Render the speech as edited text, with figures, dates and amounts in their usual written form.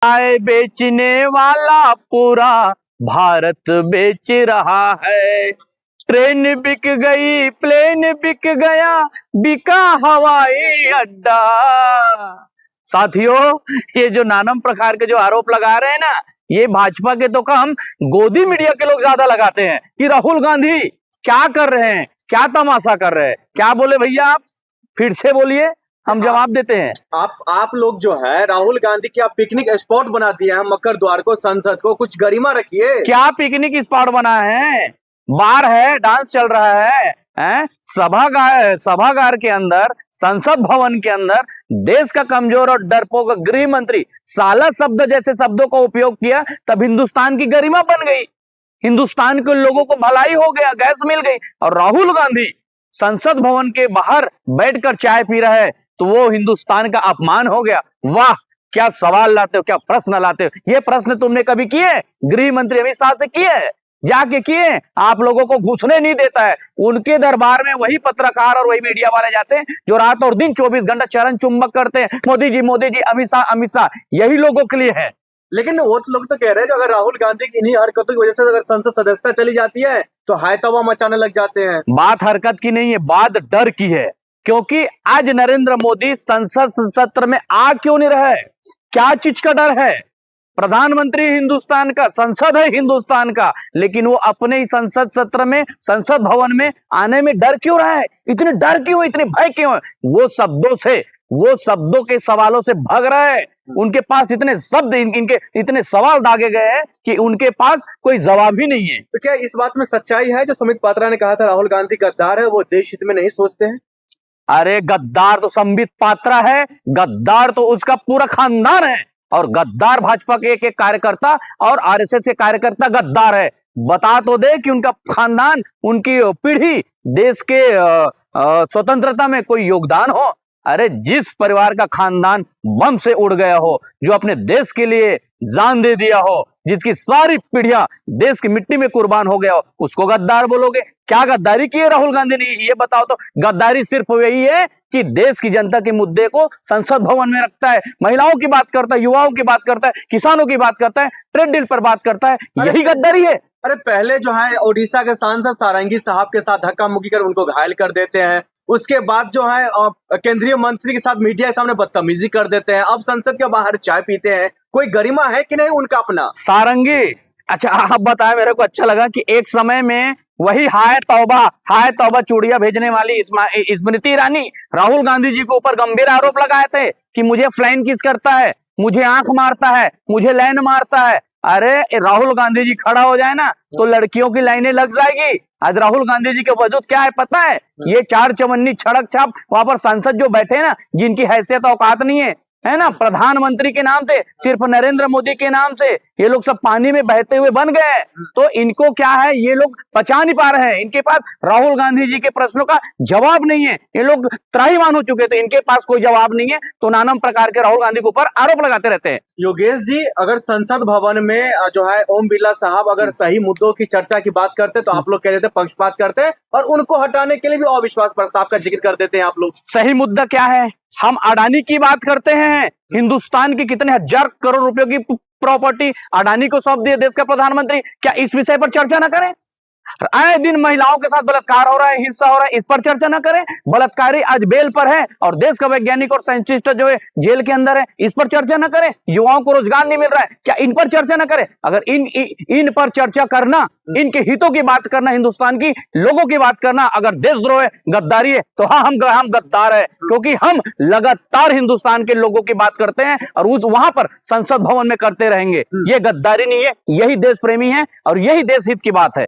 चाय बेचने वाला पूरा भारत बेच रहा है। ट्रेन बिक गई, प्लेन बिक गया, बिका हवाई अड्डा। साथियों, ये जो नानम प्रकार के जो आरोप लगा रहे हैं ना, ये भाजपा के तो कम गोदी मीडिया के लोग ज्यादा लगाते हैं कि राहुल गांधी क्या कर रहे हैं, क्या तमाशा कर रहे हैं। क्या बोले भैया आप, फिर से बोलिए, हम जवाब देते हैं। आप लोग जो है राहुल गांधी की आप पिकनिक स्पॉट बना दिए हैं, मकर द्वार को, संसद को, कुछ गरिमा रखिए। क्या पिकनिक स्पॉट बना है? बार है, डांस चल रहा है, सभागार के अंदर, संसद भवन के अंदर देश का कमजोर और डरपोक गृह मंत्री साला शब्द जैसे शब्दों का उपयोग किया, तब हिंदुस्तान की गरिमा बन गई, हिंदुस्तान के लोगों को भलाई हो गया, गैस मिल गई। और राहुल गांधी संसद भवन के बाहर बैठकर चाय पी रहा है, तो वो हिंदुस्तान का अपमान हो गया। वाह, क्या सवाल लाते हो, क्या प्रश्न लाते हो। ये प्रश्न तुमने कभी किए? गृह मंत्री अमित शाह से किए? जाके किए? आप लोगों को घुसने नहीं देता है। उनके दरबार में वही पत्रकार और वही मीडिया वाले जाते हैं जो रात और दिन 24 घंटा चरण चुंबक करते हैं, मोदी जी, अमित शाह, यही लोगों के लिए है। लेकिन वो लोग तो कह रहे हैं कि अगर राहुल गांधी की इन्हीं हरकतों की वजह से अगर संसद सदस्यता चली जाती है तो हाय तौबा मचाने लग जाते हैं। बात हरकत की नहीं है, बात डर की है। क्योंकि आज नरेंद्र मोदी संसद सत्र में आ क्यों नहीं रहा है? क्या चीज का डर है? प्रधानमंत्री हिंदुस्तान का, संसद है हिंदुस्तान का, लेकिन वो अपने ही संसद सत्र में, संसद भवन में आने में डर क्यों रहा है? इतने डर क्यों, इतने भय क्यों है? वो शब्दों के सवालों से भाग रहा है। उनके पास इतने शब्द, इनके इतने सवाल दागे गए हैं कि उनके पास कोई जवाब ही नहीं है। तो क्या इस बात में सच्चाई है जो संबित पात्रा ने कहा था राहुल गांधी गद्दार है, वो देश हित में नहीं सोचते हैं? अरे गद्दार तो संबित पात्रा है, गद्दार तो उसका पूरा खानदान है, और गद्दार भाजपा के एक कार्यकर्ता और आरएसएस के कार्यकर्ता गद्दार है। बता तो दे कि उनका खानदान, उनकी पीढ़ी देश के स्वतंत्रता में कोई योगदान हो। अरे जिस परिवार का खानदान बम से उड़ गया हो, जो अपने देश के लिए जान दे दिया हो, जिसकी सारी पीढ़ियां देश की मिट्टी में कुर्बान हो गया हो, उसको गद्दार बोलोगे? क्या गद्दारी की है राहुल गांधी ने, ये बताओ तो। गद्दारी सिर्फ यही है कि देश की जनता के मुद्दे को संसद भवन में रखता है, महिलाओं की बात करता है, युवाओं की बात करता है, किसानों की बात करता है, ट्रेड डील पर बात करता है, यही गद्दारी है। अरे पहले जो है ओडिशा के सांसद सारंगी साहब के साथ धक्का मुक्की कर उनको घायल कर देते हैं, उसके बाद जो है केंद्रीय मंत्री के साथ मीडिया के सामने बदतमीजी कर देते हैं, अब संसद के बाहर चाय पीते हैं। कोई गरिमा है कि नहीं उनका अपना? सारंगी, अच्छा आप बताएं, मेरे को अच्छा लगा कि एक समय में वही हाय तौबा चूड़ियां भेजने वाली स्मृति ईरानी राहुल गांधी जी के ऊपर गंभीर आरोप लगाए थे कि मुझे फ्लाइन किस करता है, मुझे आंख मारता है, मुझे लाइन मारता है। अरे राहुल गांधी जी खड़ा हो जाए ना तो लड़कियों की लाइनें लग जाएगी। आज राहुल गांधी जी के वजूद क्या है पता है? ये चार चवन्नी छड़क छाप वहां पर सांसद जो बैठे ना, जिनकी हैसियत औकात नहीं है ना, प्रधानमंत्री के नाम से, सिर्फ नरेंद्र मोदी के नाम से ये लोग सब पानी में बहते हुए बन गए। तो इनको क्या है, ये लोग पचा नहीं पा रहे हैं, इनके पास राहुल गांधी जी के प्रश्नों का जवाब नहीं है। ये लोग त्राहीमाम हो चुके, तो इनके पास कोई जवाब नहीं है, तो नाना प्रकार के राहुल गांधी के ऊपर आरोप लगाते रहते हैं। योगेश जी, अगर संसद भवन में जो है ओम बिरला साहब अगर सही मुद्दों की चर्चा की बात करते तो आप लोग कह देते पक्षपात करते हैं, और उनको हटाने के लिए भी अविश्वास प्रस्ताव का जिक्र कर देते हैं आप लोग। सही मुद्दा क्या है? हम अडानी की बात करते हैं। हिंदुस्तान की कितने हजार करोड़ रुपयों की प्रॉपर्टी अडानी को सौंप दिए देश का प्रधानमंत्री। क्या इस विषय पर चर्चा ना करें? आए दिन महिलाओं के साथ बलात्कार हो रहा है, हिंसा हो रहा है, इस पर चर्चा ना करें? बलात्कारी आज बेल पर है और देश का वैज्ञानिक और साइंटिस्ट जो है जेल के अंदर है, इस पर चर्चा ना करें? युवाओं को रोजगार नहीं मिल रहा है, क्या इन पर चर्चा ना करें? अगर इन पर चर्चा करना, इनके हितों की बात करना, हिंदुस्तान की लोगों की बात करना अगर देशद्रोह है, गद्दारी है, तो हाँ हम गद्दार है, क्योंकि हम लगातार हिंदुस्तान के लोगों की बात करते हैं और उस वहां पर संसद भवन में करते रहेंगे। ये गद्दारी नहीं है, यही देश प्रेमी है और यही देश हित की बात है।